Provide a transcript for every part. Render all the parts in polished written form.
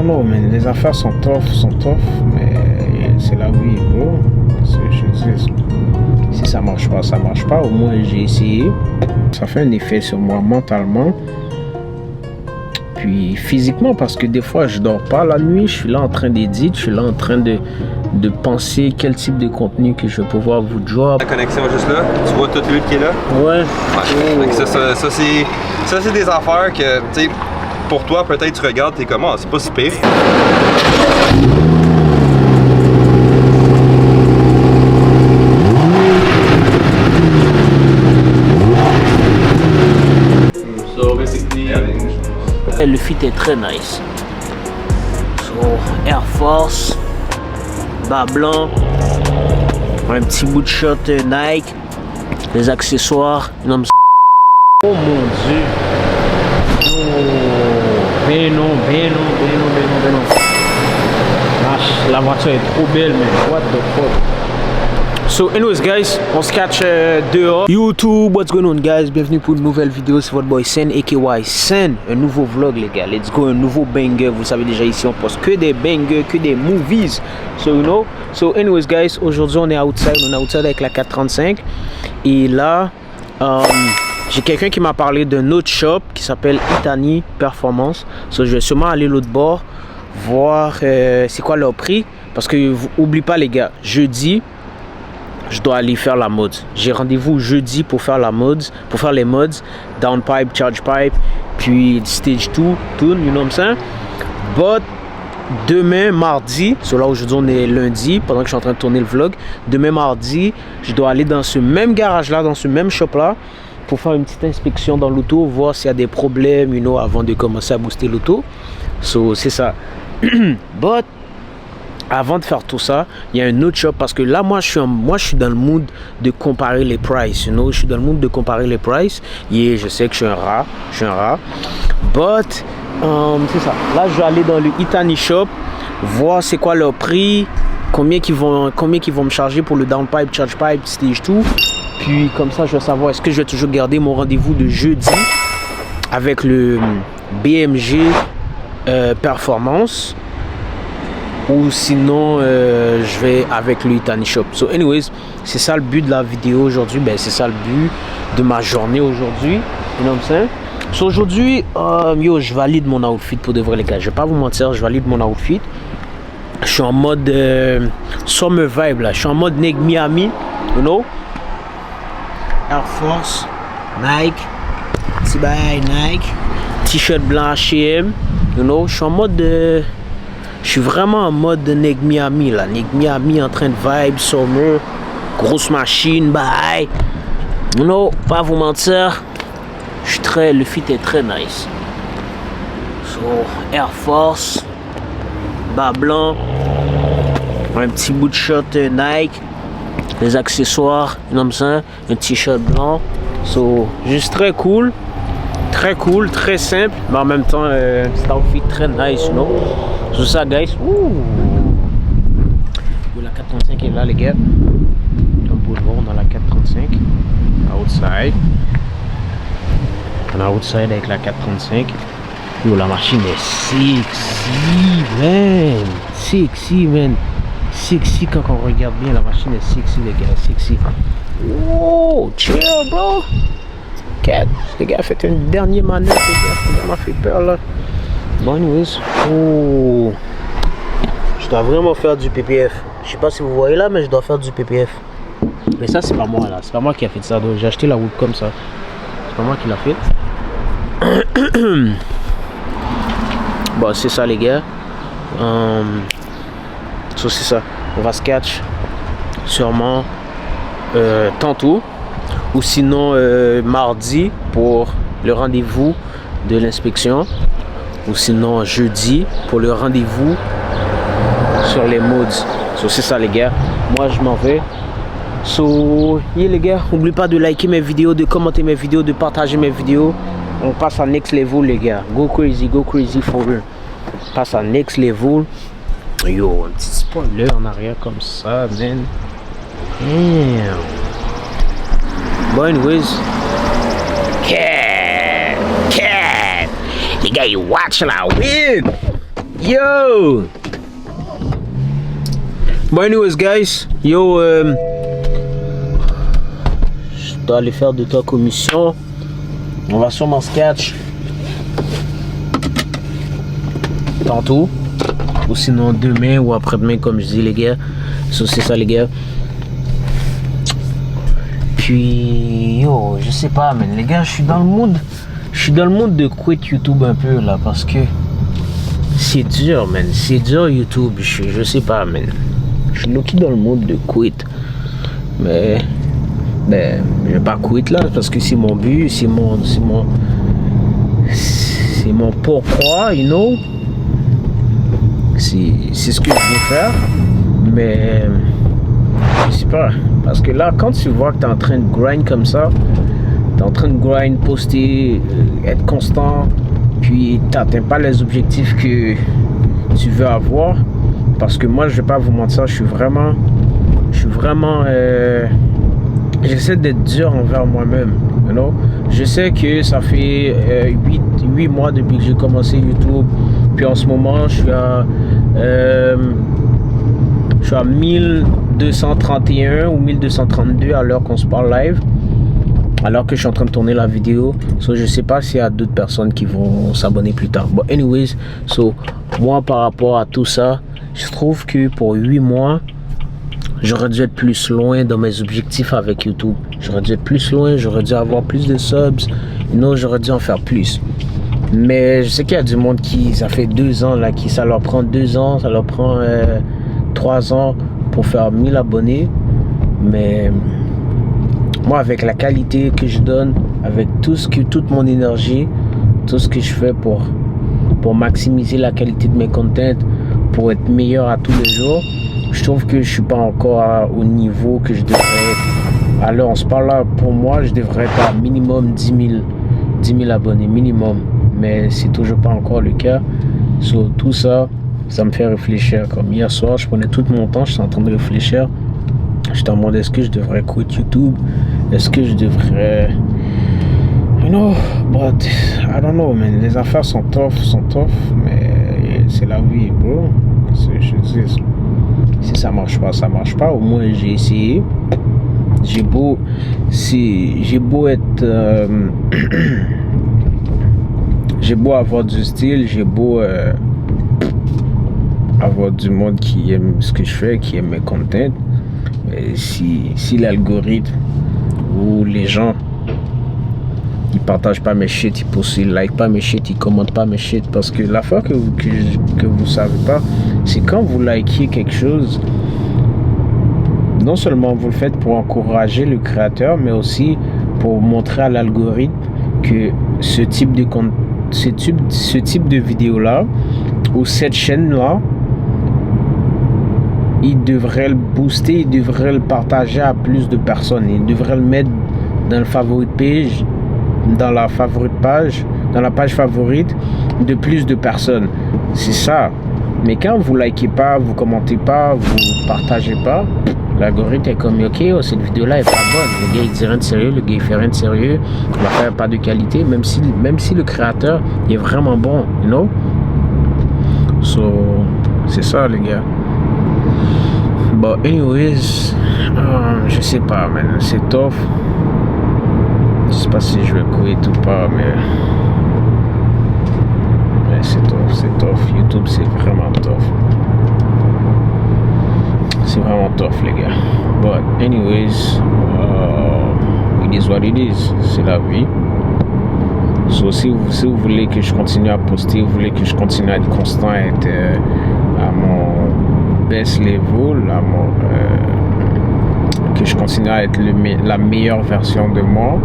don't know, man. Les affaires sont tough, mais c'est la vie, bro. Je dis, si ça marche pas, ça marche pas. Au moins, j'ai essayé. Ça fait un effet sur moi mentalement. Puis physiquement, parce que des fois, je dors pas la nuit. Je suis là en train d'éditer, je suis là en train de penser quel type de contenu que je vais pouvoir vous drop. La connexion juste là, tu vois toute l'huile qui est là? Ouais. Ça c'est des affaires que, tu sais, pour toi, peut-être tu regardes, t'es comme, ah, c'est pas si pire. Le fit est très nice. So, Air Force, bas blanc, un petit bout de short Nike, les accessoires. Oh mon dieu. Oh, ben non. La voiture est trop belle, mais what the fuck. So anyways guys, on se catch dehors. YouTube, what's going on guys? Bienvenue pour une nouvelle vidéo, c'est votre boy Sen aka Sen. Un nouveau vlog les gars, let's go, un nouveau banger. Vous savez déjà ici on poste que des bangers, que des movies. So you know, so anyways guys, aujourd'hui on est outside avec la 435. Et là, j'ai quelqu'un qui m'a parlé d'un autre shop qui s'appelle Itani Performance. So je vais sûrement aller l'autre bord, voir c'est quoi leur prix. Parce que oublie pas les gars, jeudi, je dois aller faire la mode. J'ai rendez-vous jeudi pour faire la mode, pour faire les mods, downpipe, charge pipe, puis stage 2, tune, you know what I'm saying? But demain, mardi, so là aujourd'hui on est lundi, pendant que je suis en train de tourner le vlog, demain mardi, je dois aller dans ce même garage là, dans ce même shop là, pour faire une petite inspection dans l'auto, voir s'il y a des problèmes, you know, avant de commencer à booster l'auto. So c'est ça. But avant de faire tout ça, il y a un autre shop parce que là, moi, je suis dans le mood de comparer les prices, you know? Je suis dans le mood de comparer les prices. Et je sais que je suis un rat. But, c'est ça. Là, je vais aller dans le Itani Shop, voir c'est quoi leur prix, combien qu'ils vont me charger pour le downpipe, charge pipe, stage 2. Puis, comme ça, je vais savoir est-ce que je vais toujours garder mon rendez-vous de jeudi avec le BMG Performance. Ou sinon je vais avec le Itani Shop. So anyways, c'est ça le but de la vidéo aujourd'hui. Ben c'est ça le but de ma journée aujourd'hui. You know what I'm saying? So aujourd'hui, je valide mon outfit pour de vrai les gars. Je vais pas vous mentir, je valide mon outfit. Je suis en mode summer vibe là. Je suis en mode Neg Miami, you know? Air Force, Nike, T-Bye Nike, t-shirt blanc H&M, you know? Je suis en mode je suis vraiment en mode de Neg Miami là. Neg Miami en train de vibe, summer, grosse machine, bye. Non, pas vous mentir. Le fit est très nice. So, Air Force, bas blanc, un petit bout de short Nike, les accessoires, comme ça, un t-shirt blanc. So, juste très cool, très simple, mais en même temps, c'est un outfit très nice, you know. C'est ça, guys. La 435 est là, les gars. Comme vous le voyez, on a la 435. Outside. On est outside avec la 435. Yo, la machine est sexy, man. Sexy quand on regarde bien. La machine est sexy, les gars. Sexy. Wow, chill, bro. Les gars, faites une dernière manœuvre, les gars. Ça m'a fait peur, là. Bon, anyways. Oh. Je dois vraiment faire du PPF. Je sais pas si vous voyez là, mais je dois faire du PPF. Mais ça, c'est pas moi là. C'est pas moi qui a fait ça. J'ai acheté la route comme ça. C'est pas moi qui l'a fait. Bon, c'est ça, les gars. So, c'est ça. On va se catch sûrement tantôt. Ou sinon mardi pour le rendez-vous de l'inspection. Ou sinon jeudi pour le rendez-vous sur les mods. So c'est ça les gars, moi je m'en vais. So yeah les gars, n'oubliez pas de liker mes vidéos, de commenter mes vidéos, de partager mes vidéos. On passe à next level les gars. Go crazy for real. On passe à next level. Yo, un petit spoiler en arrière comme ça, man. Damn. Bon anyways. Cat. Les gars, ils watch la whip. Yo! Bon, anyways, guys, yo, je dois aller faire 2-3 commissions. On va sûrement sketch tantôt, ou sinon demain ou après-demain, comme je dis, les gars. So, c'est ça, les gars. Puis, yo, je sais pas, mais les gars, je suis dans le mood de quit YouTube un peu là, parce que c'est dur, man. C'est dur YouTube. Je sais pas, man. Je suis low-key dans le mood de quit. Mais je vais pas quit là, parce que c'est mon but, c'est mon pourquoi, you know. C'est ce que je veux faire. Mais je sais pas. Parce que là, quand tu vois que tu es en train de grind comme ça, tu es en train de grind, poster, être constant, puis tu n'atteins pas les objectifs que tu veux avoir. Parce que moi, je vais pas vous mentir, je suis vraiment j'essaie d'être dur envers moi-même, you know? Je sais que ça fait 8 mois depuis que j'ai commencé YouTube. Puis en ce moment, je suis à 1231 ou 1232 à l'heure qu'on se parle live, alors que je suis en train de tourner la vidéo. So, je sais pas s'il y a d'autres personnes qui vont s'abonner plus tard. But anyways, so, moi par rapport à tout ça, je trouve que pour 8 mois, j'aurais dû être plus loin dans mes objectifs avec YouTube. J'aurais dû être plus loin, j'aurais dû avoir plus de subs. Non, j'aurais dû en faire plus. Mais je sais qu'il y a du monde qui, ça fait 2 ans, là, qui ça leur prend 2 ans, ça leur prend 3 ans pour faire 1000 abonnés. Mais moi, avec la qualité que je donne, avec toute mon énergie, tout ce que je fais pour maximiser la qualité de mes contents, pour être meilleur à tous les jours, je trouve que je suis pas encore au niveau que je devrais être. Alors, on se parle là, pour moi, je devrais être à minimum 10 000 abonnés, minimum. Mais c'est toujours pas encore le cas. So, tout ça, ça me fait réfléchir. Comme hier soir, je prenais tout mon temps, je suis en train de réfléchir. Je te demande, est-ce que je devrais quitter YouTube? Est-ce que je devrais... You know, but I don't know, man. Les affaires sont tough, mais c'est la vie, bro. Si ça marche pas. Au moins, j'ai essayé. J'ai beau être... j'ai beau avoir du style, j'ai beau avoir du monde qui aime ce que je fais, qui aime mes contents. Mais si l'algorithme ou les gens ils partagent pas mes shit, ils like pas mes shit, ils commentent pas mes shit, parce que l'affaire que vous savez pas, c'est quand vous likez quelque chose, non seulement vous le faites pour encourager le créateur, mais aussi pour montrer à l'algorithme que ce type de vidéo là ou cette chaîne là, il devrait le booster, il devrait le partager à plus de personnes, il devrait le mettre dans le favorite page, dans la page favorite de plus de personnes. C'est ça. Mais quand vous likez pas, vous commentez pas, vous partagez pas, l'algorithme est comme ok, oh, cette vidéo là est pas bonne, le gars il dit rien de sérieux, le gars il fait rien de sérieux, il va faire pas de qualité, même si le créateur il est vraiment bon, you know. So c'est ça les gars. But anyways, je sais pas, man, c'est tough. Je sais pas si je vais quit ou pas, mais c'est tough. YouTube, c'est vraiment tough. C'est vraiment tough, les gars. But anyways, it is what it is. C'est la vie. So, si vous voulez que je continue à poster, vous voulez que je continue à être constant, être à mon best level, que je continue à être la meilleure version de moi,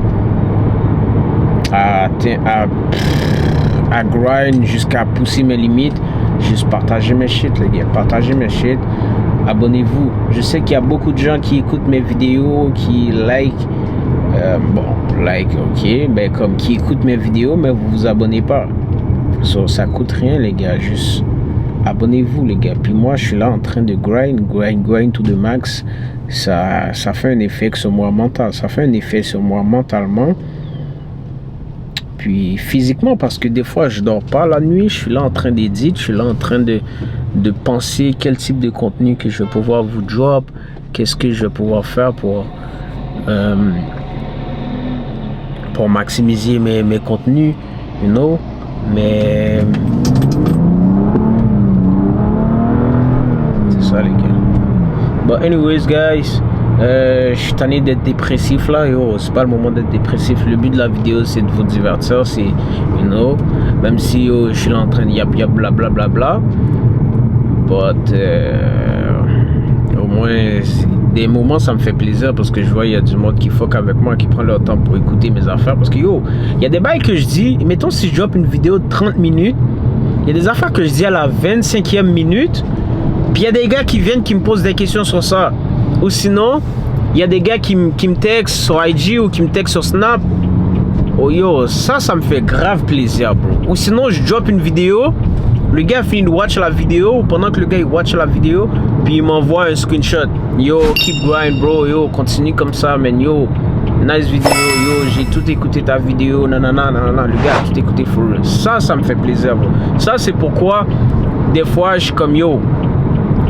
à grind jusqu'à pousser mes limites, juste partager mes shit, les gars, partagez mes shit, abonnez-vous. Je sais qu'il y a beaucoup de gens qui écoutent mes vidéos, qui qui écoutent mes vidéos, mais vous vous abonnez pas. So, ça coûte rien, les gars, juste abonnez-vous, les gars. Puis moi, je suis là en train de grind to the max. Ça fait un effet sur moi mental, ça fait un effet sur moi mentalement. puis physiquement, parce que des fois je dors pas la nuit, je suis là en train d'éditer, je suis là en train de penser quel type de contenu que je vais pouvoir vous drop, qu'est-ce que je vais pouvoir faire pour maximiser mes contenus, you know. Mais c'est ça les gars. But anyways guys, je suis tanné d'être dépressif là, yo, c'est pas le moment d'être dépressif. Le but de la vidéo c'est de vous divertir, c'est, you know, même si yo, je suis là en train de yap bla bla bla bla. But au moins des moments ça me fait plaisir parce que je vois il y a du monde qui fuck avec moi, qui prend leur temps pour écouter mes affaires. Parce que yo, il y a des bails que je dis, mettons si je drop une vidéo de 30 minutes, il y a des affaires que je dis à la 25e minute, puis il y a des gars qui viennent qui me posent des questions sur ça. Ou sinon, il y a des gars qui me textent sur IG ou qui me textent sur Snap. Oh yo, ça me fait grave plaisir, bro. Ou sinon, je drop une vidéo, le gars finit de watch la vidéo, pendant que le gars il watch la vidéo, puis il m'envoie un screenshot. Yo, keep grind, bro. Yo, continue comme ça, man. Yo, nice vidéo. Yo, j'ai tout écouté ta vidéo. Nanana, nanana. Le gars a tout écouté for real. Ça me fait plaisir, bro. Ça, c'est pourquoi, des fois, je suis comme yo.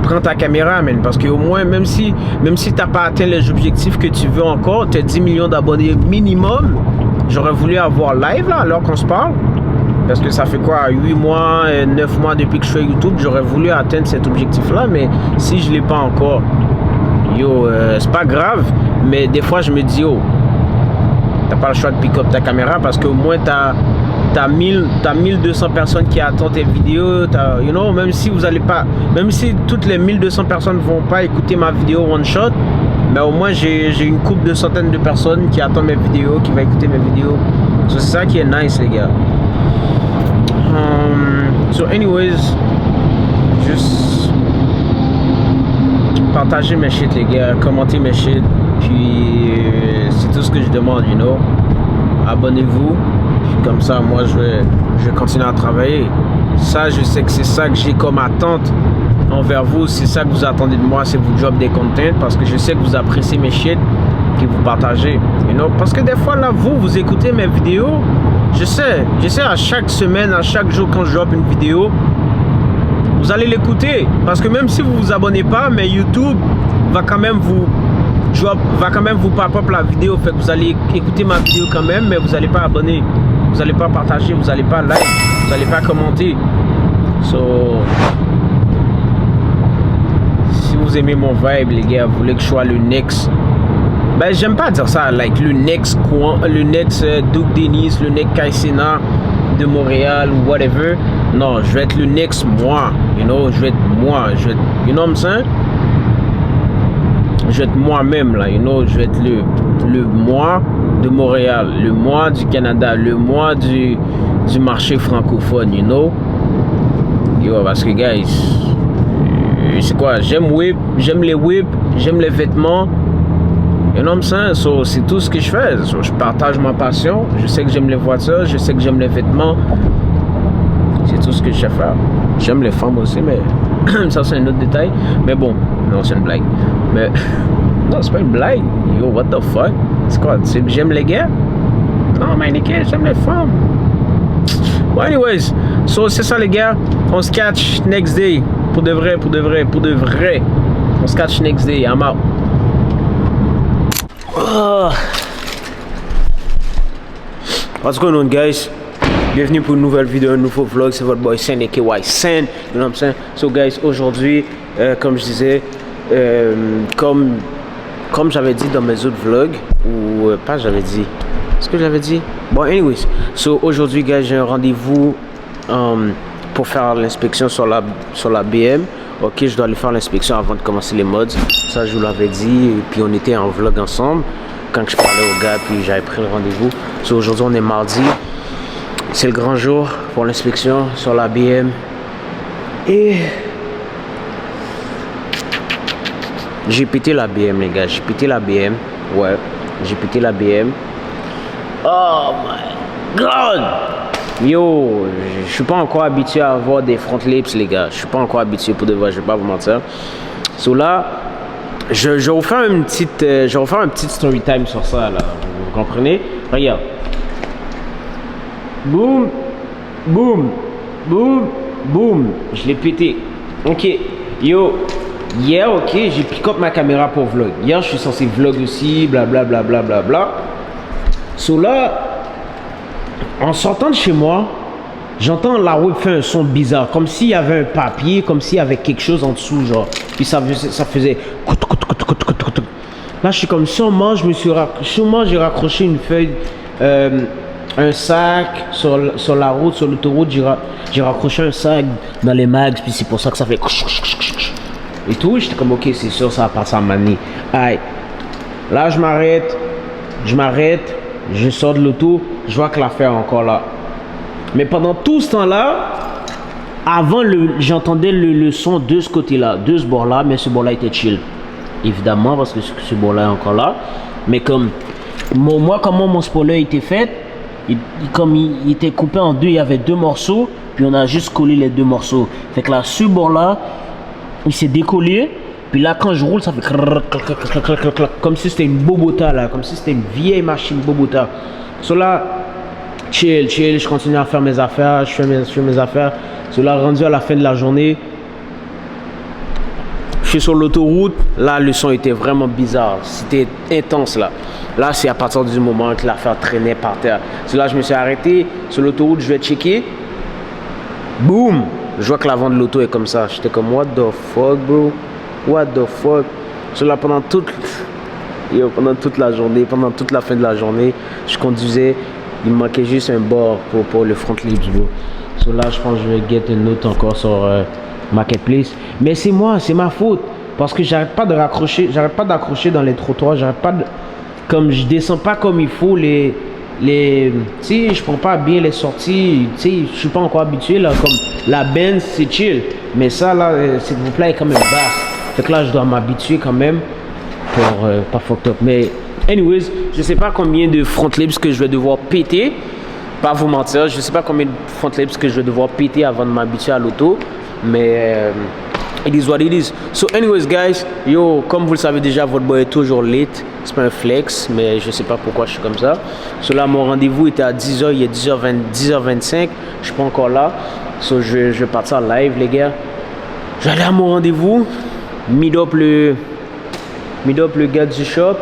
Prends ta caméra, man, parce qu'au moins, même si t'as pas atteint les objectifs que tu veux encore, t'as 10 millions d'abonnés minimum, j'aurais voulu avoir live, là, alors qu'on se parle, parce que ça fait quoi, 8 mois, 9 mois depuis que je fais YouTube, j'aurais voulu atteindre cet objectif-là, mais si je l'ai pas encore, yo, c'est pas grave, mais des fois, je me dis, yo, t'as pas le choix de pick up ta caméra, parce qu'au moins, t'as 1200 personnes qui attendent tes vidéos, you know, même si toutes les 1200 personnes vont pas écouter ma vidéo one shot, mais au moins j'ai une couple de centaines de personnes qui attendent mes vidéos, qui vont écouter mes vidéos. So, c'est ça qui est nice les gars. So anyways, juste partager mes shit les gars, commenter mes shit, puis c'est tout ce que je demande, you know. Abonnez-vous. Comme ça, moi, je vais continuer à travailler. Ça, je sais que c'est ça que j'ai comme attente envers vous. C'est ça que vous attendez de moi, c'est vous drop des contents. Parce que je sais que vous appréciez mes shit, que vous partagez. You know? Parce que des fois, là, vous écoutez mes vidéos. Je sais à chaque semaine, à chaque jour, quand je drop une vidéo, vous allez l'écouter. Parce que même si vous vous abonnez pas, mais YouTube va quand même vous pop-up la vidéo. Fait que vous allez écouter ma vidéo quand même, mais vous n'allez pas abonner. Vous n'allez pas partager, vous n'allez pas like, vous n'allez pas commenter. So, si vous aimez mon vibe, les gars, vous voulez que je sois le next. Ben, j'aime pas dire ça, like le next Duke Dennis, le next Kaisena de Montréal ou whatever. Non, je vais être le next moi, you know, je vais être moi, you know what I'm saying? Je vais être moi-même là, you know, je vais être le moi de Montréal, le moi du Canada, le moi du marché francophone, you know. Yo, parce que guys, c'est quoi, j'aime les whips, j'aime les vêtements, you know what I'm saying? So, c'est tout ce que je fais, so, je partage ma passion, je sais que j'aime les voitures, je sais que j'aime les vêtements, c'est tout ce que je sais faire. J'aime les femmes aussi, mais ça c'est un autre détail, mais bon, non, c'est une blague. Mais non, c'est pas une blague. Yo, what the fuck? C'est quoi? J'aime les gars? Non, mais les gars, j'aime les femmes. Bon, anyways, so c'est ça les gars. On se catch next day. Pour de vrai. On se catch next day. I'm out. Oh. What's going on, guys? Bienvenue pour une nouvelle vidéo, un nouveau vlog. C'est votre boy Sen aka Sen. You know what I'm saying? So, guys, aujourd'hui, comme je disais, comme j'avais dit dans mes autres vlogs, ou pas j'avais dit, est-ce que j'avais dit? Bon, anyways, so aujourd'hui, guys, j'ai un rendez-vous pour faire l'inspection sur la BM. Ok, je dois aller faire l'inspection avant de commencer les mods. Ça, je vous l'avais dit, et puis on était en vlog ensemble quand je parlais au gars, puis j'avais pris le rendez-vous. So aujourd'hui, on est mardi. C'est le grand jour pour l'inspection sur la BM. Et j'ai pété la BM, les gars. J'ai pété la BM. Ouais, j'ai pété la BM. Oh my god! Yo, je suis pas encore habitué à avoir des front lips, les gars. Je suis pas encore habitué pour de vrai, je vais pas vous mentir. So là, je vais vous faire une petite story time sur ça, là. Vous comprenez? Regarde. Boum, boum, boum, boum. Je l'ai pété. Ok, yo. Hier, ok, j'ai pick up ma caméra pour vlog. Hier, je suis censé vlog aussi, blablabla. Bla, bla, bla, bla. So là, en sortant de chez moi, j'entends la route faire un son bizarre, comme s'il y avait un papier, comme s'il y avait quelque chose en dessous, genre. Puis ça faisait. Là, je suis comme sûrement, j'ai raccroché une feuille, un sac sur la route, sur l'autoroute. J'ai raccroché un sac dans les mags, puis c'est pour ça que ça fait. Et tout, j'étais comme ok, c'est sûr, ça va passer à manie. Aïe. Là, je m'arrête, je sors de l'auto, je vois que l'affaire est encore là. Mais pendant tout ce temps-là, avant, j'entendais le son de ce côté-là, de ce bord-là, mais ce bord-là était chill. Évidemment, parce que ce bord-là est encore là. Mais comme, moi, comment mon spoiler était fait, comme il était coupé en deux, il y avait deux morceaux, puis on a juste collé les deux morceaux. Fait que là, ce bord-là, il s'est décollé, puis là, quand je roule, ça fait comme si c'était une Bobota, là, comme si c'était une vieille machine Bobota. So là, chill, je continue à faire mes affaires, je fais mes affaires. So là, rendu à la fin de la journée, je suis sur l'autoroute, là, le son était vraiment bizarre, c'était intense, là. Là, c'est à partir du moment que l'affaire traînait par terre. So là, je me suis arrêté, sur l'autoroute, je vais checker. Boum! Je vois que l'avant de l'auto est comme ça. J'étais comme, what the fuck, bro? What the fuck? So là, pendant toute la journée, pendant toute la fin de la journée, je conduisais. Il me manquait juste un bord pour le front lips, bro. So là, je pense que je vais get une note encore sur Marketplace. Mais c'est moi, c'est ma faute. Parce que j'arrête pas d'accrocher dans les trottoirs. Comme je descends pas comme il faut tu sais, je prends pas bien les sorties, tu sais, je suis pas encore habitué, là, comme la Benz, c'est chill, mais ça, là, s'il vous plaît, est quand même basse, fait que là, je dois m'habituer quand même, pour pas fucked up, mais, anyways, je sais pas combien de front lips que je vais devoir péter, pas vous mentir, je sais pas combien de front lips que je vais devoir péter avant de m'habituer à l'auto, mais, it is what it is. So anyways guys, yo, comme vous le savez déjà, votre boy est toujours late. C'est pas un flex, mais je sais pas pourquoi je suis comme ça. So là, mon rendez-vous était à 10h, il est 10h25. Je suis pas encore là. So je vais partir en live, les gars. Je vais aller à mon rendez-vous. Meet up le gars du shop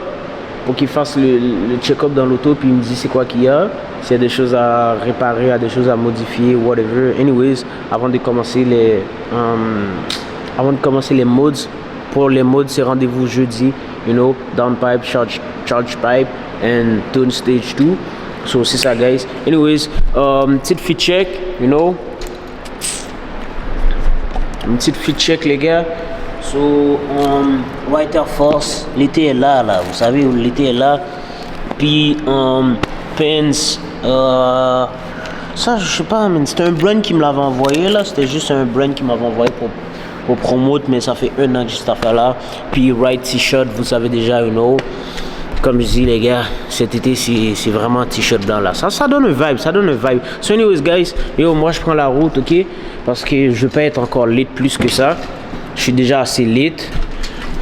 pour qu'il fasse le check-up dans l'auto, puis il me dit c'est quoi qu'il y a. S'il y a des choses à réparer, il y a des choses à modifier, whatever. Anyways, avant de commencer les mods, pour les mods, c'est rendez-vous jeudi, you know, downpipe, charge pipe, and tone stage 2. So, c'est ça, guys. Anyways, petite fit check, you know. Une petite fit check, les gars. So, White Air Force, l'été est là, vous savez, l'été est là. Puis, Pens, ça, je sais pas, mais c'était un brand qui me l'avait envoyé, là. C'était juste un brand qui m'avait envoyé pour promote, mais ça fait 1 an que j'ai cette affaire-là. Puis, Right T-shirt, vous savez déjà, you know. Comme je dis, les gars, cet été, c'est vraiment un T-shirt blanc, là. Ça donne un vibe, So, anyways, guys, yo, moi, je prends la route, ok? Parce que je veux pas être encore late plus que ça. Je suis déjà assez late.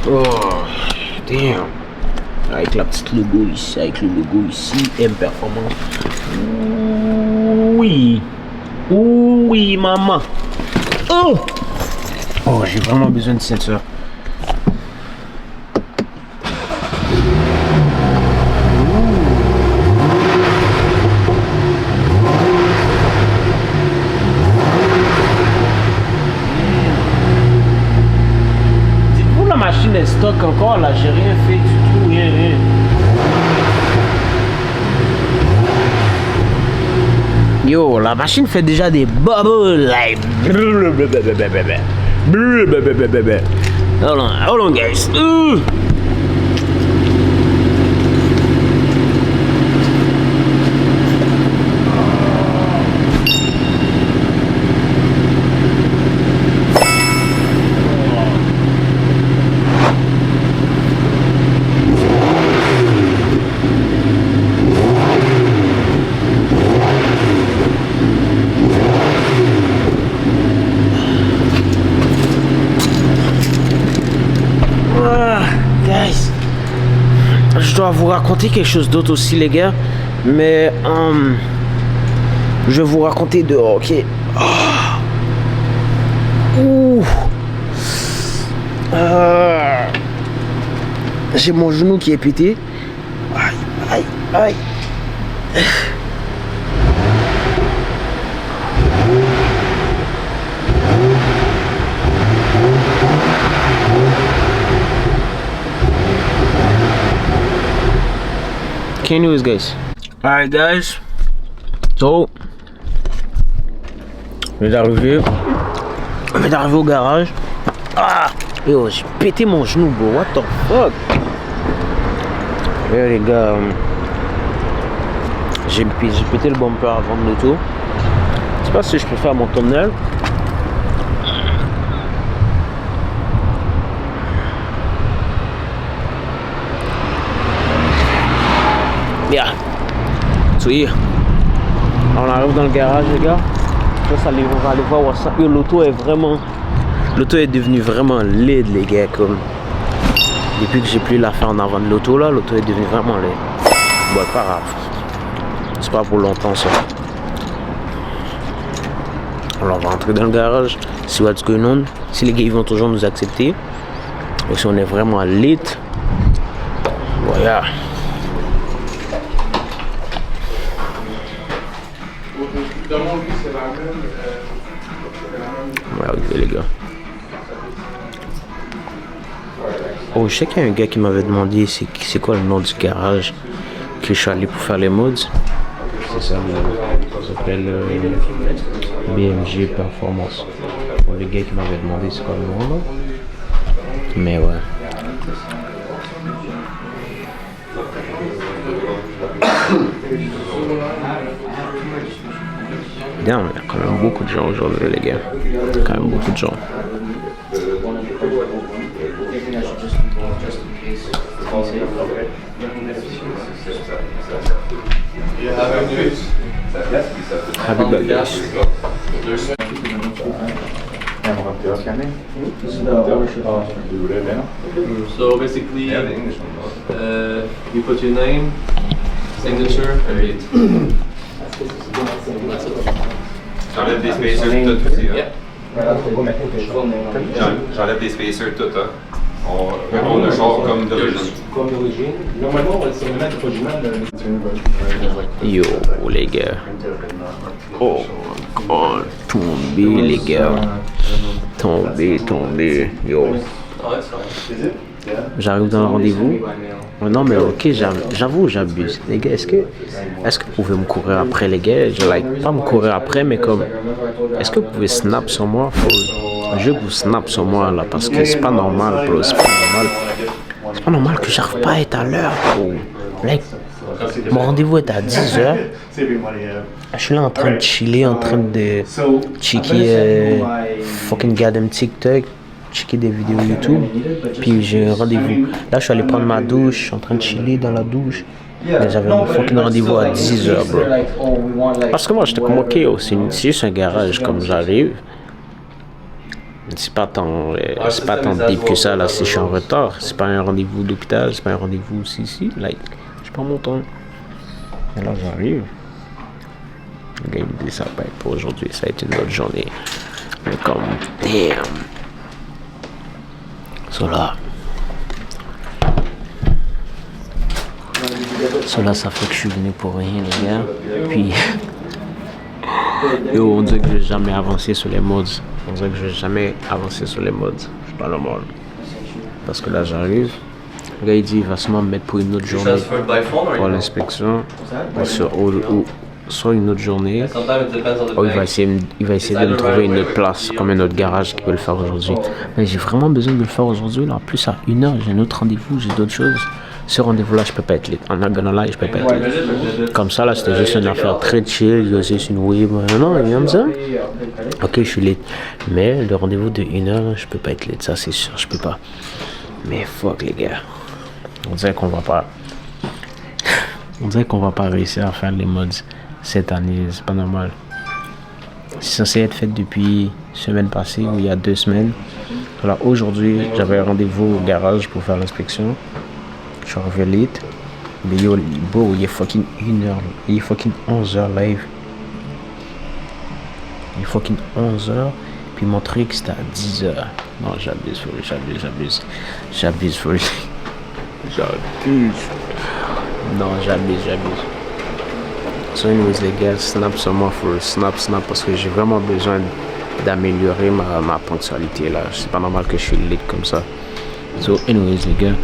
Oh, damn. Avec la petite logo ici, avec le logo ici, M Performance. Oui, maman. Oh, j'ai vraiment besoin de ceinture. Dites-vous, la machine est stock encore, là, j'ai rien fait du tout, rien. Yo, la machine fait déjà des bubbles, like. Hold on, guys. Je dois vous raconter quelque chose d'autre aussi, les gars, mais Je vais vous raconter dehors, ok? Ouh. J'ai mon genou qui est pété. Aïe, aïe, aïe. Okay, anyways, guys. Alright, guys. So, je viens d'arriver au garage. Ah! Yo, j'ai pété mon genou, bro. What the fuck? Yo, les gars, j'ai pété le bumper avant de l'auto. Je sais pas si je peux faire mon thumbnail. Yeah. So, yeah. On arrive dans le garage, les gars. On va aller voir ça. Yo, l'auto est devenue vraiment laide, les gars. Comme depuis que j'ai plus la faire en avant de l'auto, là, l'auto est devenue vraiment laide. Bon, pas grave. C'est pas pour longtemps, ça. Alors, on va rentrer dans le garage. See what's going on. Si les gars ils vont toujours nous accepter. Ou si on est vraiment lit. Voilà. Ouais, ok, les gars. Oh, je sais qu'il y a un gars qui m'avait demandé c'est quoi le nom du garage que je suis allé pour faire les mods. C'est ça, ça s'appelle BMG Performance. Bon, le gars qui m'avait demandé c'est quoi le nom là. Mais ouais. Damn, il y a quand même beaucoup de gens aujourd'hui, les gars. Il y a quand même beaucoup de gens. Happy birthday. So basically, you put your name, signature, and date. That's it. J'enlève des spacers tout aussi. Hein? Yeah. J'enlève des spacers tout. Hein? On le sort comme d'origine. Normalement, c'est le mettre original. Yo, les gars. Oh my god. Tombé, les gars. Tombé. Yo. Oh, it's fine. J'arrive dans le rendez-vous. Non, mais ok, j'avoue, j'abuse. Les gars, est-ce que vous pouvez me courir après, les gars? Je like pas me courir après, mais comme. Est-ce que vous pouvez snap sur moi? Je veux que vous snap sur moi, là, parce que c'est pas normal, bro. C'est pas normal. C'est pas normal que j'arrive pas à être à l'heure, bro. Like, mon rendez-vous est à 10h. Je suis là en train de chiller, en train de checker fucking goddamn TikTok, checker des vidéos YouTube. Puis j'ai un rendez-vous. Là, je suis allé prendre ma douche, je suis en train de chiller dans la douche. Mais j'avais un fucking rendez-vous à 10h, bro. Parce que moi, j'étais comme, ok, oh, c'est juste un garage, comme j'arrive. C'est pas tant deep que ça, là, si je suis en retard. C'est pas un rendez-vous d'hôpital, c'est pas un rendez-vous ici. Like, je prends mon temps. Et là, j'arrive. Le gars, il me dit, ça va pas être pour aujourd'hui, ça va être une autre journée. Mais comme, damn. Cela, ça fait que je suis venu pour rien, les gars. Puis, yo, on dirait que je vais jamais avancer sur les mods. C'est pas normal. Parce que là, j'arrive. Le gars, il dit, il va sûrement me mettre pour une autre journée. Transferred by phone or Pour l'inspection. Soit une autre journée. Oh, il va essayer de me trouver une autre place, comme un autre garage qui peut le faire aujourd'hui. Mais j'ai vraiment besoin de le faire aujourd'hui. En plus, à 1h, j'ai un autre rendez-vous, j'ai d'autres choses. Ce rendez-vous-là, je peux pas être lit. En gonna lie, je peux pas être lit. Comme ça, là, c'était juste une affaire très chill. C'est juste une wave. Non, il aime ça. Ok, je suis lit. Mais le rendez-vous de 1h, je peux pas être lit. Ça, c'est sûr, je peux pas. Mais fuck, les gars. On dirait qu'on va pas réussir à faire les mods cette année. C'est pas normal. C'est censé être fait depuis semaine passée ou il y a 2 semaines. Alors aujourd'hui, j'avais un rendez-vous au garage pour faire l'inspection. Je suis arrivé late. Mais yo, bro, il est fucking 1h. Il est fucking 11h live. Il est fucking 11h. Puis mon truc c'était à 10h. Non, j'abuse. Non, j'abuse. So anyways les gars, snap sur moi pour snap parce que j'ai vraiment besoin d'améliorer ma ponctualité là. C'est pas normal que je suis late comme ça. So anyways les gars,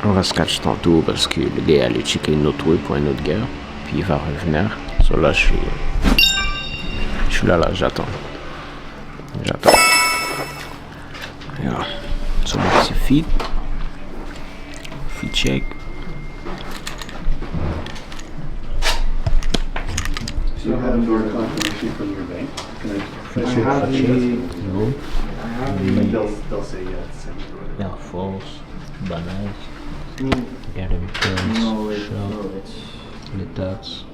on va se catch tantôt parce que le gars allait checker une autre way pour un autre gars. Puis il va revenir. So là je suis là, j'attends. Yeah. So mon petit feed check. So you have your confirmation from your bank? Can I No. They'll say yes. Air Force, Banage, Air Returns, Shop, les taxes,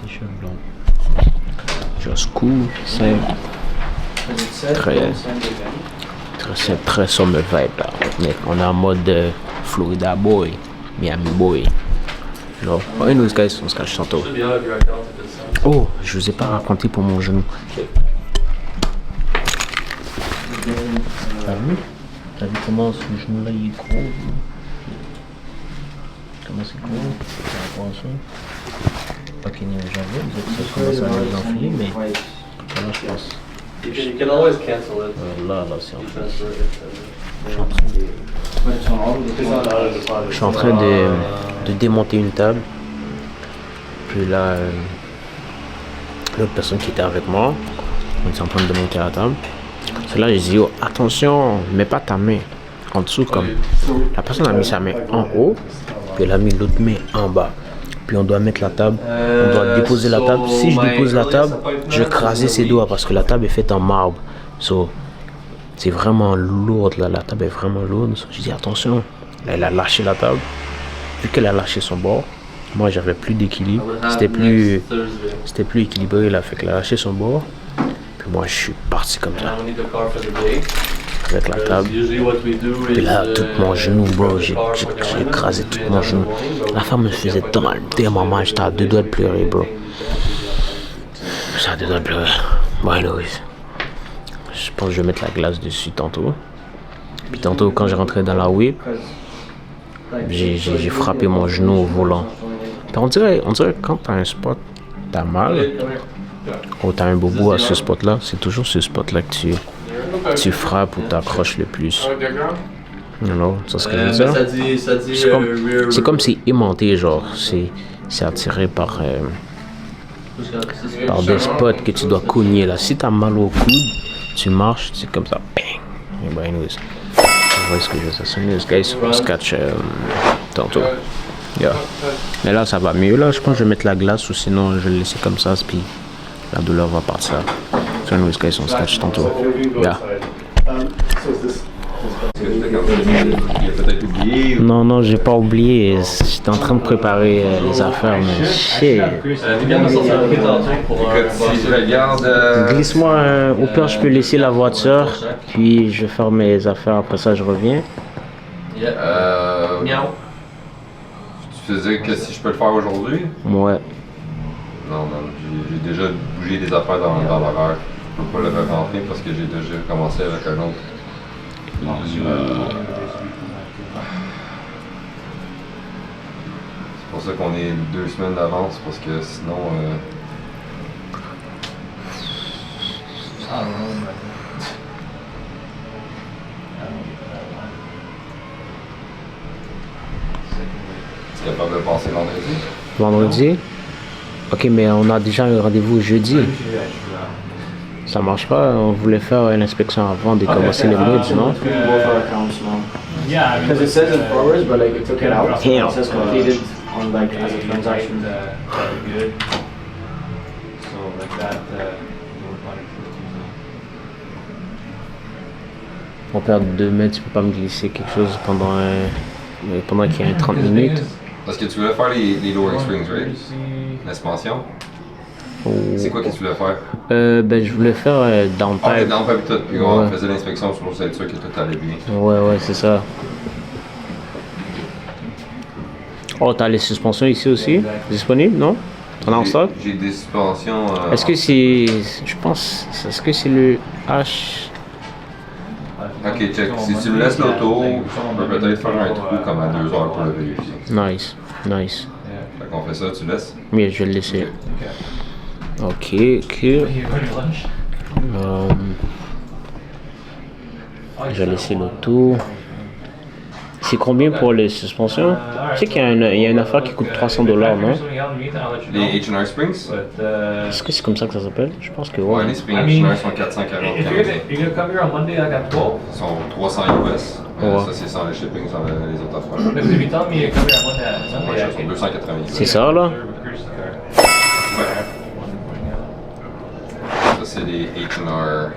T-shirt blanc. Just cool, simple. Très summer vibe là. Mec, on est en mode Florida boy, Miami boy. Non. Oh, anyways guys, on se cache tantôt. Oh, je vous ai pas raconté pour mon genou. T'as vu comment ce genou là il est gros? Comment c'est gros par rapport à ça? Ok, j'avoue, ça commence à nous enfiler, mais là je pense. You can always cancel it. Là c'est en fait. Transfer Je suis en train de démonter une table. Puis là, l'autre personne qui était avec moi, on est en train de démonter la table. C'est là que j'ai dit, oh, attention, mets pas ta main en dessous comme. La personne a mis sa main en haut, puis elle a mis l'autre main en bas. Puis on doit mettre la table, on doit déposer la table. Si je dépose la table, je vais craser ses doigts parce que la table est faite en marbre. So, c'est vraiment lourd là, la table est vraiment lourde. So, j'ai dit attention, là, elle a lâché la table. Vu qu'elle a lâché son bord, moi j'avais plus d'équilibre. C'était plus équilibré là, fait qu'elle a lâché son bord. Puis moi je suis parti comme ça. Avec la table. Puis là, tout mon genou, bro, j'ai écrasé tout mon genou. La femme me faisait tellement mal, j'étais à 2 doigts de pleurer, bro. J'étais à 2 doigts de pleurer. Bon, anyways. Je pense que je vais mettre la glace dessus tantôt. Puis tantôt, quand j'ai rentré dans la whip, j'ai frappé mon genou au volant. Puis on dirait que quand t'as un spot, t'as mal, ou t'as un bobo à ce spot-là, c'est toujours ce spot-là que tu frappes ou t'accroches le plus. Non, c'est ce que je veux dire. C'est comme c'est aimanté, genre. C'est attiré par des spots que tu dois cogner là. Si t'as mal au coude, tu marches, c'est comme ça. Bang! Et ben, anyways. Vous voyez ce que je veux dire. So, anyways, guys, on se catch tantôt. Yeah. Mais là, ça va mieux. Là, je pense que je vais mettre la glace ou sinon je vais le laisser comme ça. Puis la douleur va partir. So, anyways, guys, on se catch tantôt. Yeah. Non, j'ai pas oublié. J'étais en train de préparer les affaires, mais shit. Glisse-moi, au pire, je peux laisser la voiture, puis je vais faire mes affaires. Après ça, je reviens. Tu faisais que si je peux le faire aujourd'hui? Ouais. Non, j'ai déjà bougé des affaires dans l'horaire. Je peux pas le rentrer parce que j'ai déjà commencé avec un autre. C'est pour ça qu'on est 2 semaines d'avance parce que sinon. Tu es capable de passer vendredi? Vendredi? Ok, mais on a déjà un rendez-vous jeudi. Ça marche pas, on voulait faire une inspection avant de commencer les moods, non? Yeah, because it says in progress, but like it took it out. Damn. It says completed on like as a transaction. Good. So like that, On perd 2 mètres, tu peux pas me glisser quelque chose pendant qu'il y a 30 minutes. Parce que tu voulais faire les lowering springs, right? L'expansion? C'est quoi que tu voulais faire? Ben je voulais faire downpipe. Ah, downpipe et tout, puis on faisait l'inspection pour être sûr que tout allait bien. Ouais, c'est ça. Oh, t'as les suspensions ici aussi? Disponibles, non? On a en stock? J'ai des suspensions. Est-ce que c'est... Je pense... Est-ce que c'est le H... Ok, check. Si tu me laisses l'auto, je peux peut-être faire un trou comme à 2 heures pour le vérifier. Nice. Nice. Fait qu'on fait ça, tu laisses? Oui, je vais le laisser. Ok, ok. Je vais laisser l'auto. C'est combien pour les suspensions? Tu sais qu'il y a une affaire qui coûte $300, non? Les H&R Springs? Est-ce que c'est comme ça que ça s'appelle? Je pense que Ouais, ouais. les Springs H&R sont 440 If you're gonna come here on Monday like at 12, Ils sont 300 US. Ouais. Ça, c'est sans le shipping, sans les autres affaires. because if you tell me you're coming on Monday at Ouais, Sunday, I ils sont can 280 US. C'est ça, là? reserve a courtesy car. Ça, c'est les H&R.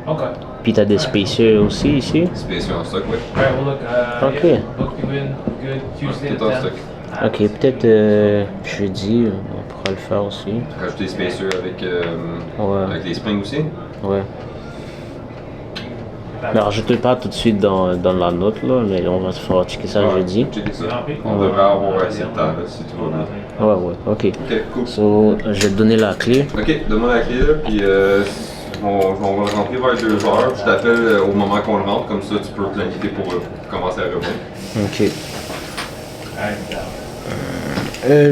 Okay. Puis t'as des spacers aussi ici? Spéciaux en stock, oui. Alright, well look, Okay. yeah, book you in, good, Tuesday Tout at en 10. stock. Ok, peut-être jeudi, on pourra le faire aussi. Rajouter des spacers avec, Ouais. avec les springs aussi. Ouais. Mais rajoutez pas tout de suite dans la note là, mais on va se faire checker ça jeudi. Checker ça. On devrait avoir assez de temps là, si tout va bien. Ouais, ouais, ok. Ok, cool. So, je vais te donner la clé. Ok, donne-moi la clé là, puis on va le rentrer vers 2 heures. Je t'appelle au moment qu'on le rentre, comme ça tu peux planifier pour commencer à revenir. Ok.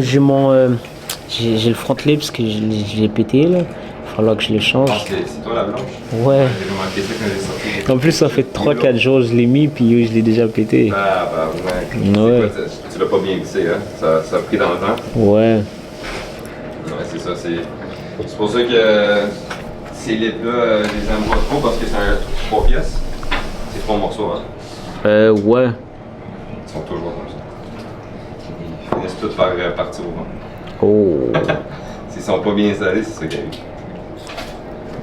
J'ai mon. J'ai le front lip parce que je l'ai pété là. Il va falloir que je le change. C'est toi la blanche? Ouais. J'ai remarqué ça quand j'ai sorti. En plus, ça fait 3-4 jours que je l'ai mis, puis je l'ai déjà pété. Ah, bah ouais. Ouais. C'est quoi, tu l'as pas bien glissé, hein? Ça a pris dans le temps. Ouais. Ouais, c'est ça. C'est pour ça que ces lips-là, je les aime pas trop parce que c'est un 3 pièces. C'est 3 morceaux, hein? Ouais. Ils sont toujours comme ça. Ils finissent tous par partir au vent. Oh. S'ils sont pas bien installés, c'est ça qui arrive.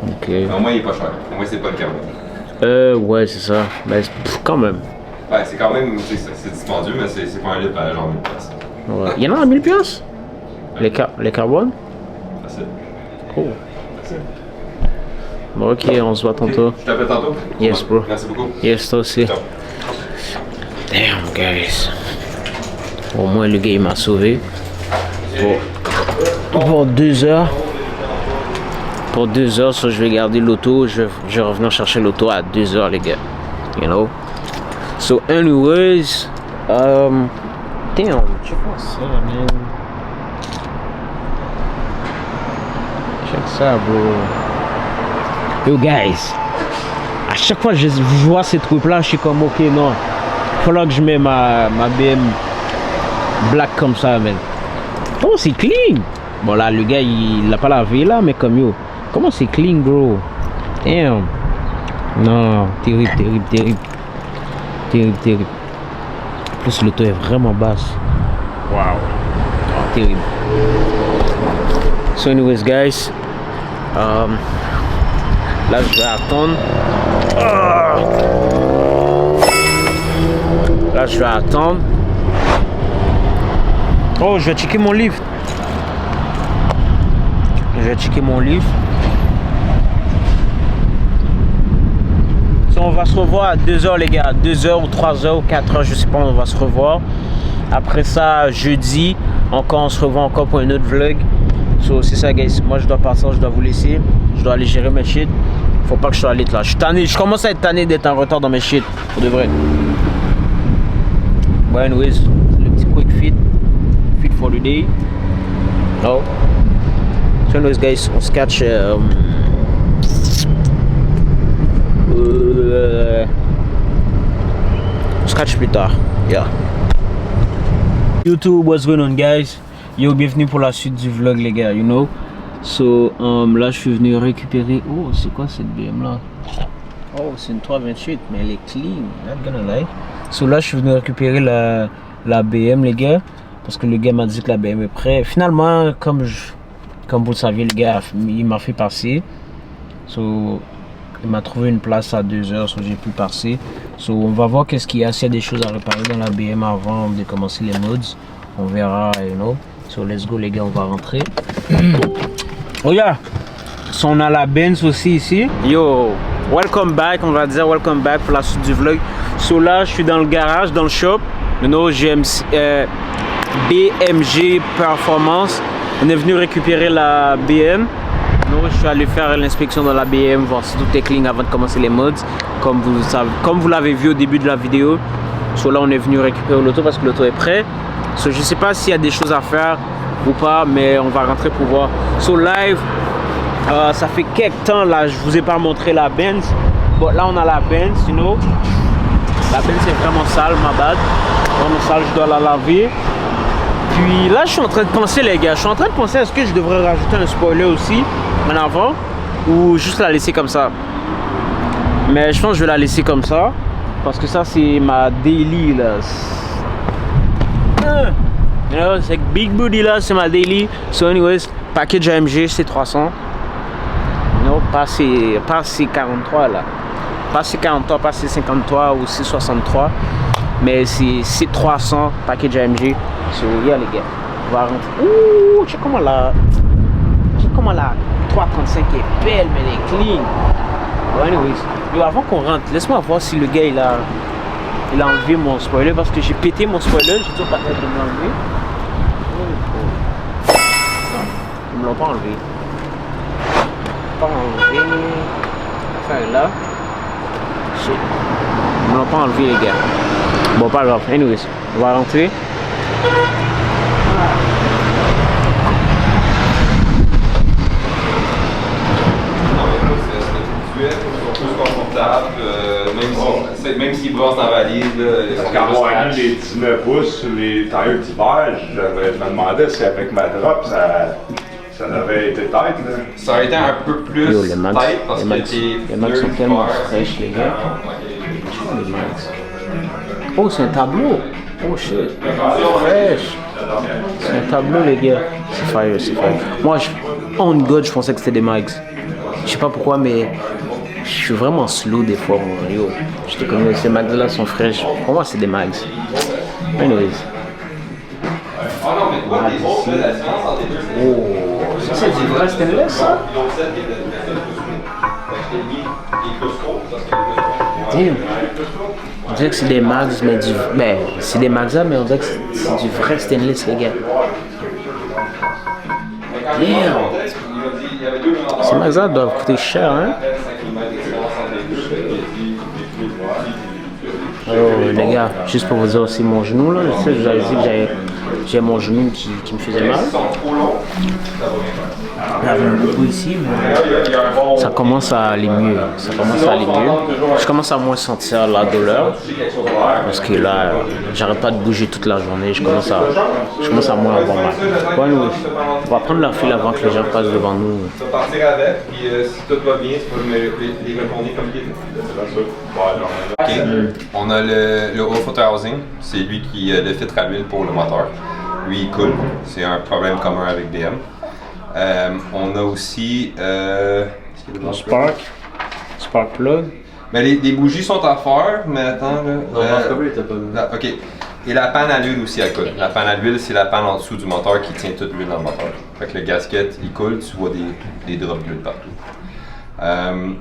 Ok. Mais au moins, il est pas cher. Au moins, c'est pas le carbone. Ouais, c'est ça. Ben, quand même. Ouais, c'est quand même, c'est dispendieux, mais c'est pas un lip à genre 1000 pièces. Ouais. Il y en a à 1000 pièces? Les carbones? Facile. Cool. Bon, ok, on se voit tantôt. Je t'appelle tantôt? Yes, bro. Merci beaucoup. Yes, toi aussi. Ciao. Damn, guys. Au moins, le gars, il m'a sauvé. Pour 2 heures. Pour 2 heures, so je vais garder l'auto. Je vais revenir chercher l'auto à 2 heures, les gars. You know? So, anyways. Damn, check ça, man. Check ça, bro. Yo, guys. À chaque fois que je vois ces trucs-là, je suis comme, ok, non. Il falloir que je mette ma BM black comme ça, man. Oh, c'est clean. Bon, là, le gars, il l'a pas lavé, là, mais comme yo. Comment c'est clean, bro? Damn. Non, terrible, terrible, terrible. Terrible, terrible. En plus, l'auto est vraiment basse. Wow. Oh, terrible. So, anyways, guys. Là, je vais attendre. Là, je vais attendre. Oh, je vais checker mon livre. Je vais checker mon livre. So, on va se revoir à 2h, les gars. 2h ou 3h ou 4h, je sais pas, on va se revoir. Après ça, jeudi, encore, on se revoit encore pour un autre vlog. So, c'est ça, guys. Moi, je dois partir, je dois vous laisser. Je dois aller gérer mes shit. Faut pas que je sois late là. Je suis tanné. Je commence à être tanné d'être en retard dans mes shit. Pour de vrai. Bon, anyways, le petit quick fit. Fit for the day. Oh. So, anyways, guys, on se catch. On se catch plus tard. Yeah. YouTube, what's going on, guys? Yo, bienvenue pour la suite du vlog, les gars, you know. So, là, je suis venu récupérer. Oh, c'est quoi cette BM là? Oh, c'est une 328, mais elle est clean. Not gonna lie. So, là, je suis venu récupérer la BM, les gars. Parce que le gars m'a dit que la BM est prête. Finalement, comme vous le saviez, le gars, il m'a fait passer. So, il m'a trouvé une place à 2 heures, so j'ai pu passer. So, on va voir qu'est-ce qu'il y a, s'il y a des choses à réparer dans la BM avant de commencer les mods. On verra, you know. So, let's go, les gars, on va rentrer. Regarde, so, on a la Benz aussi ici. Yo, welcome back, on va dire welcome back pour la suite du vlog. So là, je suis dans le garage, dans le shop. Renault BMG Performance. On est venu récupérer la BM. Je suis allé faire l'inspection dans la BM, voir si tout est clean avant de commencer les mods. Comme vous l'avez vu au début de la vidéo. So là on est venu récupérer l'auto parce que l'auto est prêt. So je sais pas s'il y a des choses à faire ou pas, mais on va rentrer pour voir. So live, ça fait quelques temps là, je vous ai pas montré la Benz. Bon là on a la Benz, you know. La Benz est vraiment sale, ma bad. Vraiment sale, je dois la laver. Puis là je suis en train de penser les gars, je suis en train de penser est-ce que je devrais rajouter un spoiler aussi en avant ou juste la laisser comme ça. Mais je pense que je vais la laisser comme ça parce que ça c'est ma daily là. You know, c'est big booty là, c'est ma daily. So anyways, package AMG c'est 300. Non, pas c'est 43 là. Pas c'est 43, pas c'est 53 ou c'est 63. Mais c'est 300 package AMG. So yeah les gars, on va rentrer. Ouh, check comment la 335 est belle mais elle est clean. Well, anyways, yo, avant qu'on rentre, laisse-moi voir si le gars il a enlevé mon spoiler parce que j'ai pété mon spoiler, j'ai toujours pas tête de me l'enlever. Ils me l'ont pas enlevé. Pas enlevé. Enfin là. Shit. Ils me l'ont pas enlevé les gars. Bon pas grave. Anyways, on va rentrer. Même s'ils brassent dans la valise, parce qu'avoir eu les 19 pouces sur les tailleurs d'hiver, je me demandais si avec ma drop ça avait été tête. Là. Ça aurait été un peu plus les mags, tête parce que les mags sont tellement fraîches les gars. Les mags. Oh c'est un tableau. Oh shit. Fresh. C'est un tableau les gars. C'est fire, c'est fire. Moi on God je pensais que c'était des mags. Je sais pas pourquoi mais je suis vraiment slow des fois, mon yo. Je te connais, ces mags là sont fraîches. Pour moi, c'est des mags. Anyways. Oh, ça c'est du vrai stainless, ça? Damn. On dirait que c'est des mags, mais du. Ben, c'est des mags là, mais on dirait que c'est du vrai stainless, les gars. Damn. Ces mags là doivent coûter cher, hein? Oh les gars, juste pour vous dire aussi mon genou là, je sais, je vous avais dit que j'ai mon genou qui me faisait mal. J'avais un bout ici, mais ça commence à aller mieux. Je commence à moins sentir la douleur parce que là, j'arrête pas de bouger toute la journée. Je commence à moins avoir mal. Bon, nous, on va prendre la file avant que les gens passent devant nous. Tu vas partir avec, puis si tout va bien, tu peux les retourner comme il est. On a le Off-Road Housing, c'est lui qui a le filtre à l'huile pour le moteur. Lui, il coule. C'est un problème commun avec BM. On a aussi Spark plug. Mais les bougies sont à faire, mais attends là. Non, il était pas là. Ok. Et la panne à l'huile aussi elle coule. La panne à l'huile, c'est la panne en dessous du moteur qui tient toute l'huile dans le moteur. Fait que le gasket il coule, tu vois des drops d'huile partout.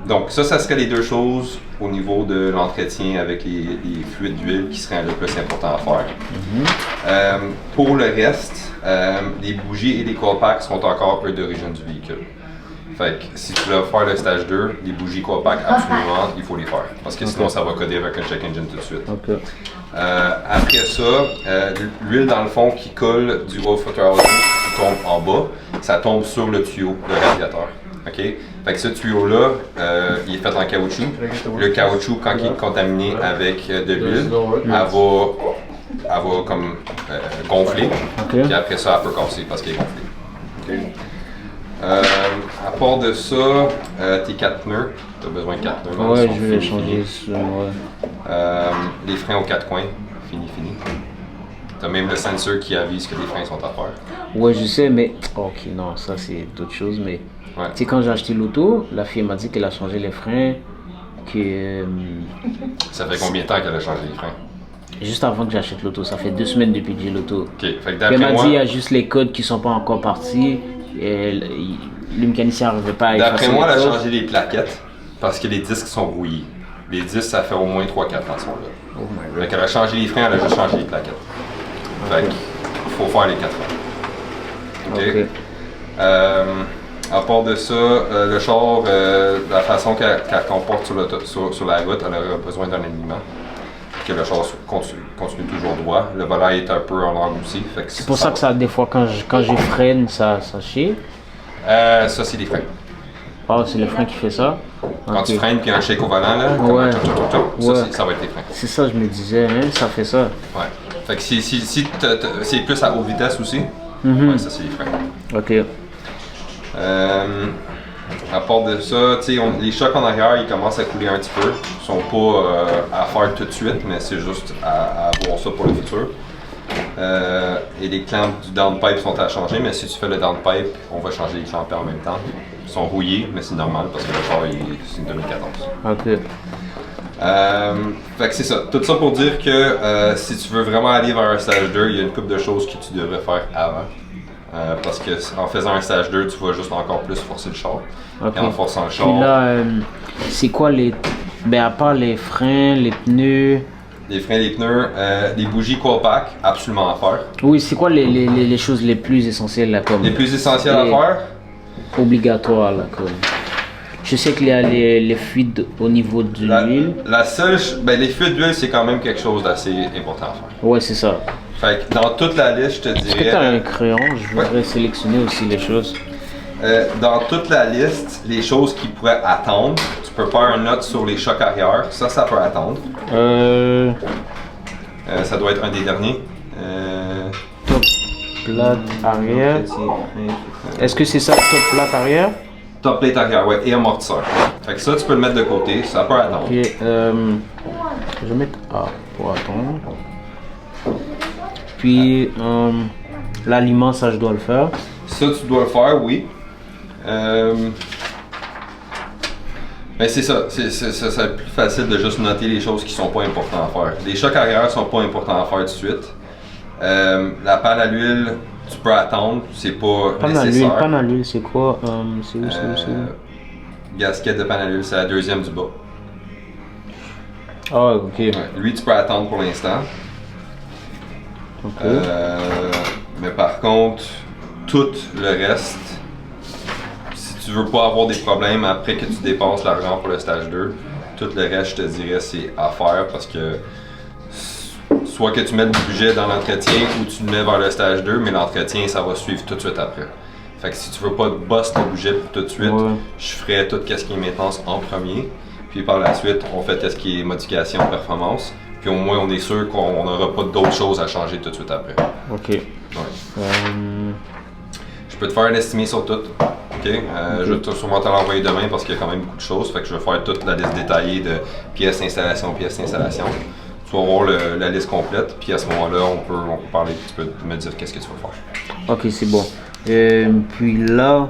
Donc ça serait les deux choses au niveau de l'entretien avec les fluides d'huile qui seraient le plus important à faire. Pour le reste, les bougies et les coil packs sont encore eux d'origine du véhicule. Fait que si tu veux faire le stage 2, les bougies coil pack absolument, il faut les faire. Parce que sinon ça va coder avec un check engine tout de suite. Okay. Après ça, l'huile dans le fond qui coule du Off-Road Housing qui tombe en bas, ça tombe sur le tuyau de radiateur. OK? Fait que ce tuyau-là, il est fait en caoutchouc. Le caoutchouc, quand il est contaminé avec de l'huile, elle va comme gonfler. Okay. Puis après ça, elle peut casser parce qu'elle est gonflée. Okay. À part de ça, tes 4 pneus, tu as besoin de 4 pneus. Ouais, je vais les changer. Les freins aux 4 coins, fini. Tu as même le sensor qui avise que les freins sont à faire. Ouais, je sais, mais. Ok, non, ça c'est d'autres choses, mais. Ouais. Tu sais, quand j'ai acheté l'auto, la fille m'a dit qu'elle a changé les freins. Ça fait combien de temps qu'elle a changé les freins? Juste avant que j'achète l'auto, ça fait 2 semaines depuis que j'ai l'auto. Ok, fait que Elle d'après m'a moi. dit il y a juste les codes qui sont pas encore partis. Et le mécanicien n'arrivait pas à effacer D'après moi, les elle a codes. changé les plaquettes parce que les disques sont rouillés. Les 10, ça fait au moins 3-4 ans, sont là. Oh my god. Fait qu'elle a changé les freins, elle a juste changé les plaquettes. Fait qu'il faut faire les 4 ans. OK? À part de ça, le char, la façon qu'elle comporte sur la route, elle aurait besoin d'un alignement. Que le char continue toujours droit. Le volant est un peu en angle aussi. C'est pour ça que ça, des fois, quand je freine, ça chie. Ça, c'est les freins. Oh, c'est le frein qui fait ça? Quand Ok. tu freines puis un shake au volant, là, Ouais. ça va être les freins. C'est ça, je me disais, hein, ça fait ça. Ouais. Fait que si c'est plus à haute vitesse aussi, ouais, ça, c'est les freins. Ok. À part de ça, les chocs en arrière, ils commencent à couler un petit peu. Ils sont pas à faire tout de suite, mais c'est juste à voir ça pour le futur. Et les clamps du downpipe sont à changer, mais si tu fais le downpipe, on va changer les clamps en même temps. Ils sont rouillés, mais c'est normal parce que le char c'est une 2014. Ok. Fait que c'est ça. Tout ça pour dire que si tu veux vraiment aller vers un stage 2, il y a une couple de choses que tu devrais faire avant. Parce que en faisant un stage 2, tu vas juste encore plus forcer le char. Ok. Et en forçant le char. Puis là, c'est quoi les. Ben, à part les freins, les pneus. Les freins, les pneus, les bougies coil pack, absolument à faire. Oui, c'est quoi les choses les plus essentielles là, comme. Les plus essentiels à Les- faire, Obligatoires là, comme. Je sais qu'il y a les fuites au niveau de l'huile. la seule, les fuites d'huile, c'est quand même quelque chose d'assez important à faire. Ouais, c'est ça. Fait que dans toute la liste, je te Est-ce que tu as un dirais, crayon? Je voudrais sélectionner aussi les choses. dans toute la liste, les choses qui pourraient attendre, tu peux faire une note sur les chocs arrière, ça peut attendre. Ça doit être un des derniers. Top plate arrière. Est-ce que c'est ça, top plate arrière? Top plate arrière, ouais, et amortisseur. Fait que ça, tu peux le mettre de côté, ça peut attendre. Ok, je vais mettre A pour attendre. Puis l'aliment, ça je dois le faire. Ça, tu dois le faire, oui. Mais c'est ça, c'est plus facile de juste noter les choses qui sont pas importantes à faire. Les chocs arrière sont pas importants à faire tout de suite. La panne à l'huile, tu peux attendre, c'est pas nécessaire. Panne à l'huile, c'est quoi? C'est où, c'est où? Gasket de panne à l'huile, c'est la deuxième du bas. Ah, ok. Ouais, lui, tu peux attendre pour l'instant. Ok. Mais par contre, tout le reste, si tu veux pas avoir des problèmes après que tu dépenses l'argent pour le stage 2, tout le reste, je te dirais, c'est à faire parce que soit que tu mets du budget dans l'entretien ou tu le mets vers le stage 2, mais l'entretien, ça va suivre tout de suite après. Fait que si tu veux pas te bosser ton budget pour tout de suite, Ouais. je ferais tout ce qui est maintenance en premier. Puis par la suite, on fait tout ce qui est modification, performance. Puis au moins, on est sûr qu'on n'aura pas d'autres choses à changer tout de suite après. Ok. Ouais. Je peux te faire un estimé sur tout. OK? Je vais sûrement te l'envoyer demain parce qu'il y a quand même beaucoup de choses. Fait que je vais faire toute la liste détaillée de pièces d'installation, pièces d'installation. Tu vas voir la liste complète. Puis à ce moment-là, on peut parler. Tu peux me dire qu'est-ce que tu veux faire. Ok, c'est bon. Puis là,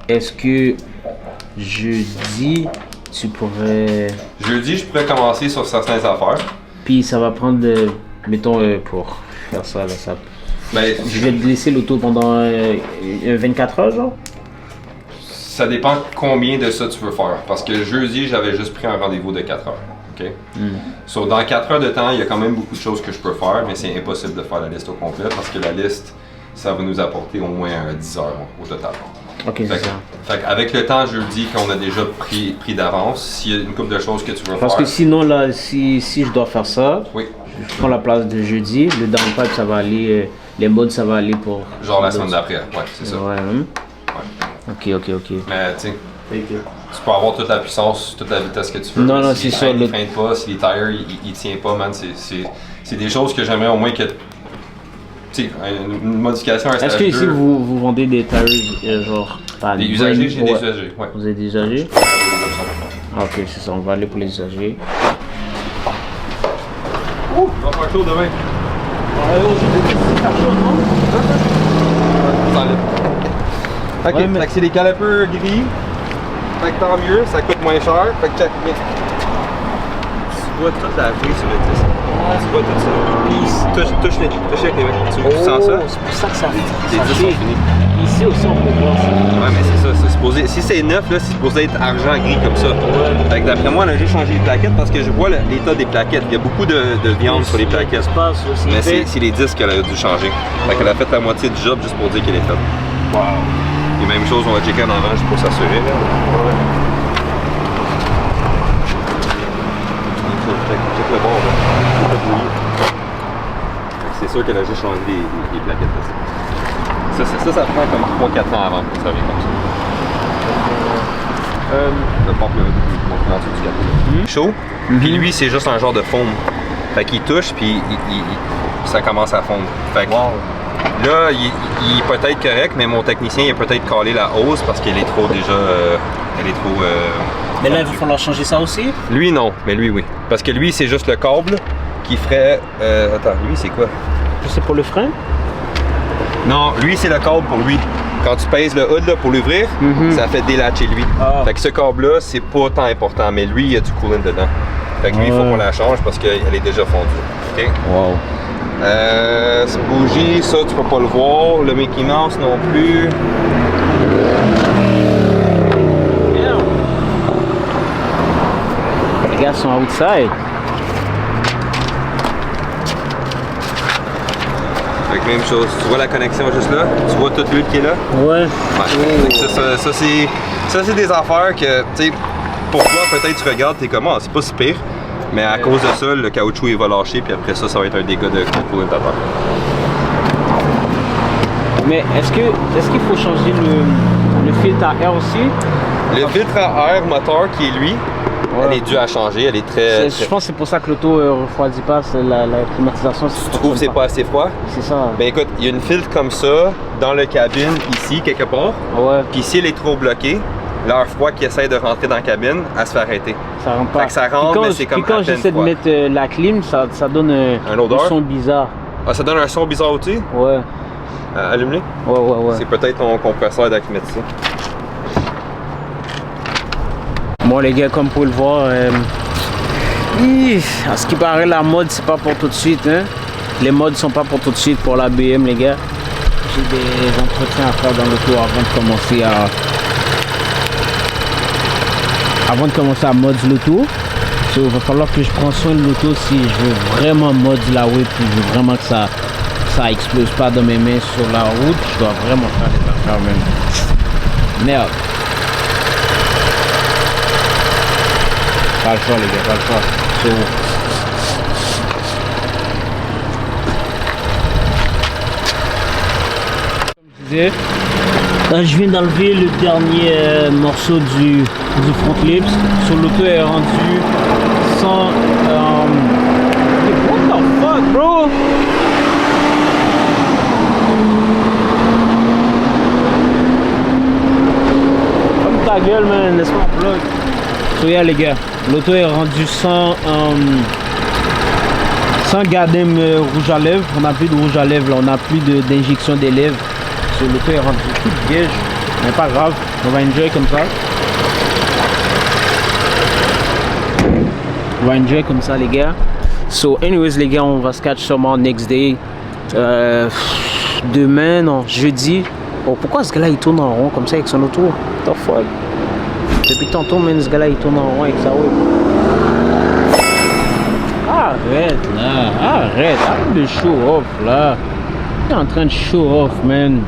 est-ce que jeudi, tu pourrais. Jeudi, je pourrais commencer sur certaines affaires. Puis ça va prendre, mettons, pour faire ça, là, ça. Ben, Je vais te laisser l'auto pendant 24 heures, genre? ça dépend combien de ça tu veux faire. Parce que jeudi, j'avais juste pris un rendez-vous de 4 heures. OK? So, dans 4 heures de temps, il y a quand même beaucoup de choses que je peux faire, mais c'est impossible de faire la liste au complet parce que la liste, ça va nous apporter au moins 10 heures au total. Ok, Fait c'est ça. avec le temps jeudi qu'on a déjà pris d'avance, s'il y a une couple de choses que tu veux Parce faire. que sinon, là, si je dois faire ça, Oui, je prends la place de jeudi, le downpipe, ça va aller, les modes, ça va aller pour. genre la semaine d'après. Ouais, c'est ça. Ouais, hein? Ok. Mais tu sais, tu peux avoir toute la puissance, toute la vitesse que tu veux. Non, mais non, si c'est les ça, freins, ils freinent pas, si les tires ils tiennent pas, man, c'est des choses que j'aimerais au moins que. Tu sais, une modification à un Est-ce stage que ici 2, vous vendez des tires, genre. Pas des usagers, j'ai des ouais. usagers. Ouais. Vous avez des usagers? Des options. Ah, ok, c'est ça, on va aller pour les usagers. On va faire chaud demain. Ok, Ouais, mais- fait que c'est des calipers gris. Fait que tant mieux, ça coûte moins cher. Fait que check. Tu vois toute la grille sur le disque. Tu vois tout ça. Puis touche avec les mains. Tu sens ça? C'est pour ça que ça Les disques sont finis. Ici aussi, on peut voir ça. Ouais, mais c'est ça, c'est supposé, si c'est neuf, là, c'est supposé être argent gris comme ça. Fait que d'après moi, on a juste changé les plaquettes parce que je vois l'état des plaquettes. Il y a beaucoup de viande sur les plaquettes. Mais c'est les disques qu'elle a dû changer. Fait qu'elle a fait la moitié du job juste pour dire qu'elle est faite. Wow. Et même chose, on va checker en avant juste pour s'assurer. Check le bord, là. C'est sûr qu'elle a juste changé les plaquettes. Ça prend comme 3-4 ans avant que ça vienne comme ça. Le porte-le en dessous du gâteau. Chaud, puis lui c'est juste un genre de fond. Fait qu'il touche, puis ça commence à fondre. Fait que là, il est peut-être correct, mais mon technicien il a peut-être calé la hausse parce qu'elle est trop déjà. Elle est trop. Mais là, il va falloir changer ça aussi? Lui non, mais lui oui. Parce que lui c'est juste le câble qui ferait. Attends, lui c'est quoi? C'est pour le frein? Non, lui c'est le câble pour lui. Quand tu pèses le hood là, pour l'ouvrir, ça fait délatcher lui. Fait que ce câble-là, c'est pas tant important, mais lui, il y a du coolant dedans. Fait que lui, il faut qu'on la change parce qu'elle est déjà fondue. OK? Wow. Cette bougie, ça, tu peux pas le voir. Le Mickey Mouse non plus. Les gars sont outside. Même chose, tu vois la connexion juste là, tu vois toute l'huile qui est là. Ouais. Ça c'est des affaires que, tu sais, pour toi peut-être tu regardes, t'es comme, c'est pas si pire, mais à cause de ça, le caoutchouc il va lâcher, puis après ça va être un dégât de coolant à terre. Mais est-ce qu'il faut changer le filtre à air aussi? Le filtre à air moteur qui est lui, elle est due à changer, elle est très... Je pense que c'est pour ça que l'auto refroidit pas, la climatisation. Tu trouves que c'est pas assez froid? C'est ça. Ben écoute, il y a une filtre comme ça dans le cabine ici quelque part. Ouais. Puis si elle est trop bloquée, l'air froid qui essaie de rentrer dans la cabine, elle se fait arrêter. Ça rentre pas. Fait que ça rentre, mais c'est comme quand j'essaie de mettre la clim, ça donne un odeur? son bizarre. Ah, ça donne un son bizarre aussi? Ouais. Allume-les? Ouais. C'est peut-être ton compresseur d'acclimatisation. Bon les gars, comme vous pouvez le voir, à ce qui paraît la mode c'est pas pour tout de suite. Hein? Les modes sont pas pour tout de suite pour la BM les gars. J'ai des entretiens à faire dans l'auto avant de commencer à mod l'auto. Il va falloir que je prenne soin de l'auto si je veux vraiment mod la web, puis je veux vraiment que ça explose pas dans mes mains sur la route. Je dois vraiment faire les affaires même. Merde. Pas le choix les gars, pas le choix. Comme je disais, là, je viens d'enlever le dernier morceau du front lips. Sur l'auto est rendu sans... What the fuck bro? Comme ta gueule man, laisse-moi bloquer. So yeah les gars, l'auto est rendu sans gadem rouge à lèvres. On n'a plus de rouge à lèvres, là. On n'a plus d'injection des lèvres. So, l'auto est rendu toute vierge, mais pas grave, on va enjoy comme ça. On va enjoy comme ça les gars. So anyways les gars, on va se catch sûrement next day. Demain, non, jeudi. Oh, pourquoi ce gars là il tourne en rond comme ça avec son auto? What the fuck? Depuis tantôt, man, ce gars-là, il tourne en rond avec sa web. Arrête, là. Arrête de show off, là. Tu es en train de show off, man.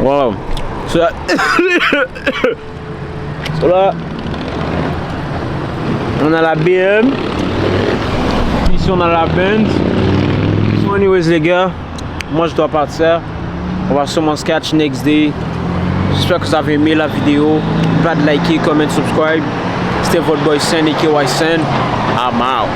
Wow. So là, on a la BM. Ici, on a la Benz. So anyways, les gars, moi, je dois partir. On va sûrement se catch next day. J'espère que vous avez aimé la vidéo. Pas de liker, comment, subscribe. C'était votre boy Sen, AKY Sen. I'm out.